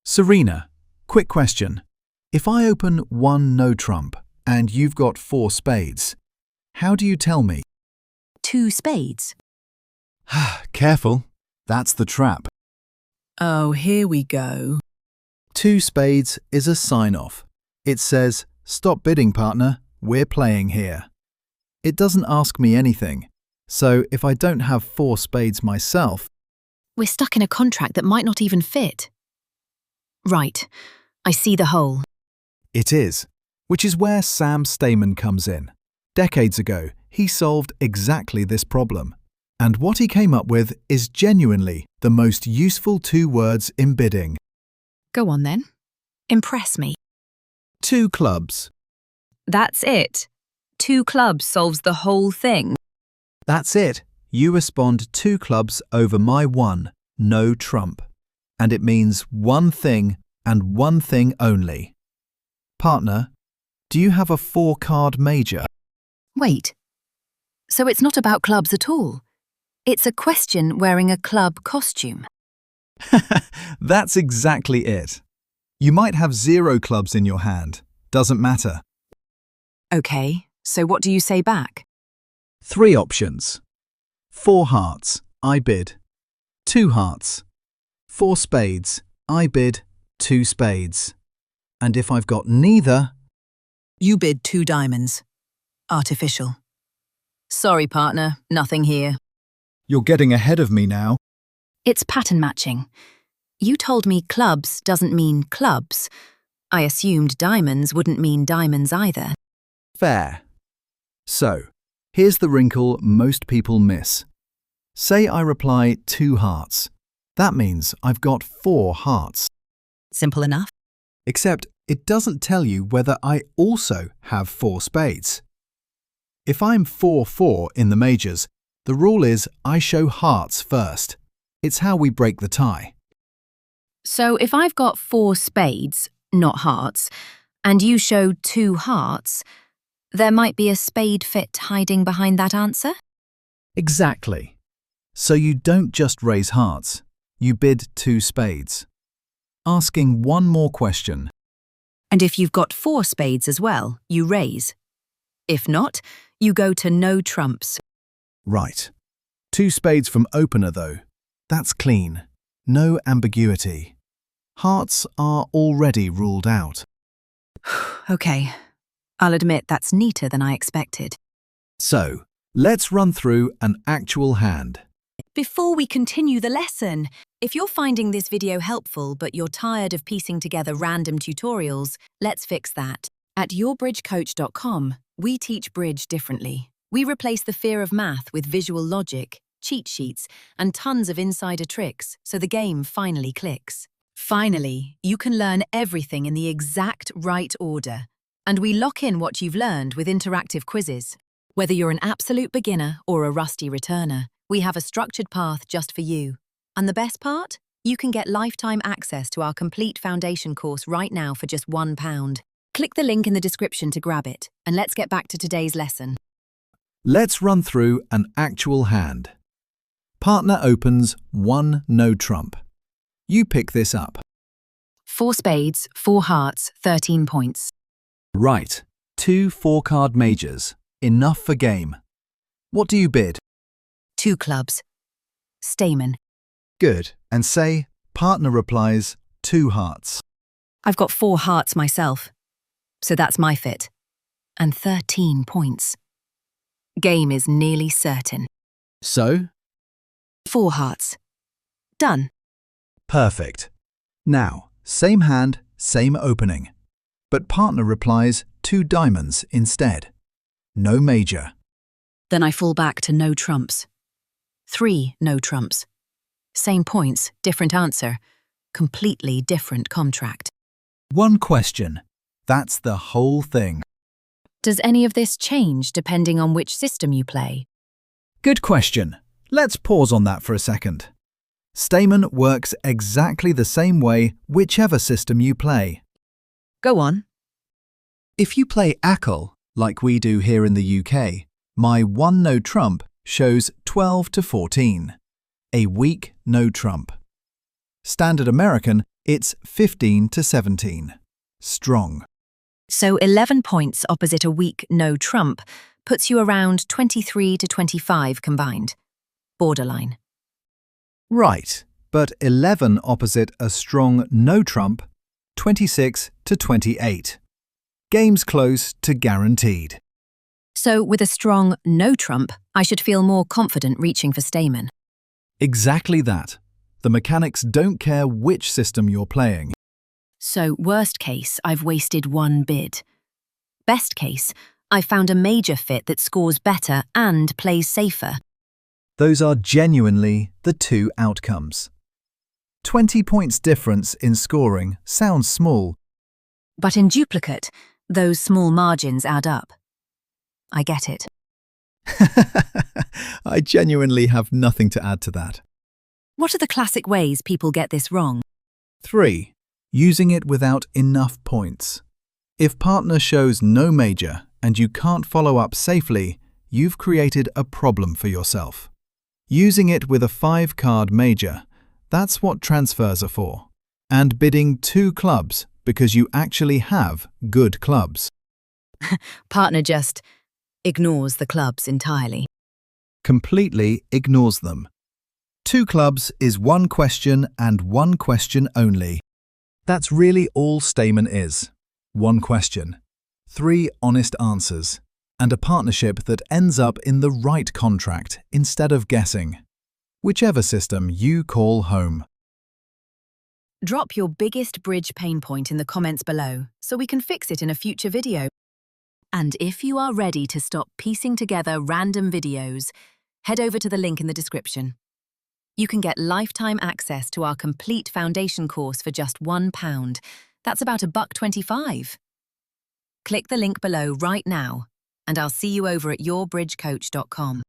Serena, quick question. If I open one no trump and you've got 4 spades, how do you tell me? 2 spades. Careful, that's the trap. Oh, here we go. 2 spades is a sign-off. It says, "Stop bidding, partner, we're playing here." It doesn't ask me anything, so if I don't have 4 spades myself, We're stuck in a contract that might not even fit. Right, I see the hole. it is, which is where Sam Stayman comes in. Decades ago, he solved exactly this problem. And what he came up with is genuinely the most useful 2 words in bidding. Go on then. Impress me. 2 clubs. That's it. 2 clubs solves the whole thing. That's it. You respond 2 clubs over my 1, no trump. And it means one thing and one thing only. Partner, do you have a 4-card major? Wait. So it's not about clubs at all. It's a question wearing a club costume. That's exactly it. You might have 0 clubs in your hand. Doesn't matter. Okay, so what do you say back? 3 options. 4 hearts, I bid. 2 hearts. 4 spades, I bid 2 spades. And if I've got neither, You bid 2 diamonds. Artificial. Sorry, partner, nothing here. you're getting ahead of me now. It's pattern matching. You told me clubs doesn't mean clubs. I assumed diamonds wouldn't mean diamonds either. Fair. So, here's the wrinkle most people miss. Say I reply 2 hearts. That means I've got 4 hearts. Simple enough. Except it doesn't tell you whether I also have 4 spades. If I'm 4-4 in the majors, the rule is I show hearts first. It's how we break the tie. So if I've got 4 spades, not hearts, and you show 2 hearts, there might be a spade fit hiding behind that answer? Exactly. So you don't just raise hearts, you bid 2 spades. Asking one more question. And if you've got 4 spades as well, you raise. If not, you go to no trumps. Right. 2 spades from opener though. That's clean. No ambiguity. Hearts are already ruled out. Okay, I'll admit that's neater than I expected. So, let's run through an actual hand. Before we continue the lesson, if you're finding this video helpful but you're tired of piecing together random tutorials, let's fix that. At yourbridgecoach.com, we teach bridge differently. We replace the fear of math with visual logic, cheat sheets, and tons of insider tricks so the game finally clicks. Finally, you can learn everything in the exact right order. And we lock in what you've learned with interactive quizzes. Whether you're an absolute beginner or a rusty returner, we have a structured path just for you. And the best part? You can get lifetime access to our complete foundation course right now for just £1. Click the link in the description to grab it, and let's get back to today's lesson. Let's run through an actual hand. Partner opens 1 no trump. You pick this up. 4 spades, 4 hearts, 13 points. Right. 2 4-card majors. Enough for game. What do you bid? 2 clubs. Stayman. Good. And say, partner replies 2 hearts. I've got 4 hearts myself, so that's my fit. And 13 points. Game is nearly certain. So? 4 hearts. Done. Perfect. Now, same hand, same opening. But partner replies 2 diamonds instead. No major. Then I fall back to no trumps. 3 no trumps. Same points, different answer. Completely different contract. One question. That's the whole thing. Does any of this change depending on which system you play? Good question. Let's pause on that for a second. Stayman works exactly the same way whichever system you play. Go on. If you play ACOL, like we do here in the UK, my 1 no trump shows 12 to 14. A weak no trump. Standard American It's 15 to 17. Strong. So 11 points opposite a weak no trump puts you around 23 to 25 combined. Borderline. Right, but 11 opposite a strong no trump, 26 to 28. Game's close to guaranteed. So with a strong no trump, I should feel more confident reaching for Stayman. Exactly that. The mechanics don't care which system you're playing. So worst case, I've wasted one bid. Best case, I've found a major fit that scores better and plays safer. Those are genuinely the two outcomes. 20 points difference in scoring sounds small. But in duplicate, those small margins add up. I get it. I genuinely have nothing to add to that. What are the classic ways people get this wrong? 3. Using it without enough points. If partner shows no major and you can't follow up safely, you've created a problem for yourself. Using it with a 5-card major, that's what transfers are for. And bidding 2 clubs because you actually have good clubs. Partner just ignores the clubs entirely. Completely ignores them. 2 clubs is 1 question and 1 question only. That's really all Stayman is. 1 question, 3 honest answers, and a partnership that ends up in the right contract instead of guessing. Whichever system you call home. Drop your biggest bridge pain point in the comments below so we can fix it in a future video. And if you are ready to stop piecing together random videos, head over to the link in the description. You can get lifetime access to our complete foundation course for just £1. That's about $1.25. Click the link below right now, and I'll see you over at yourbridgecoach.com.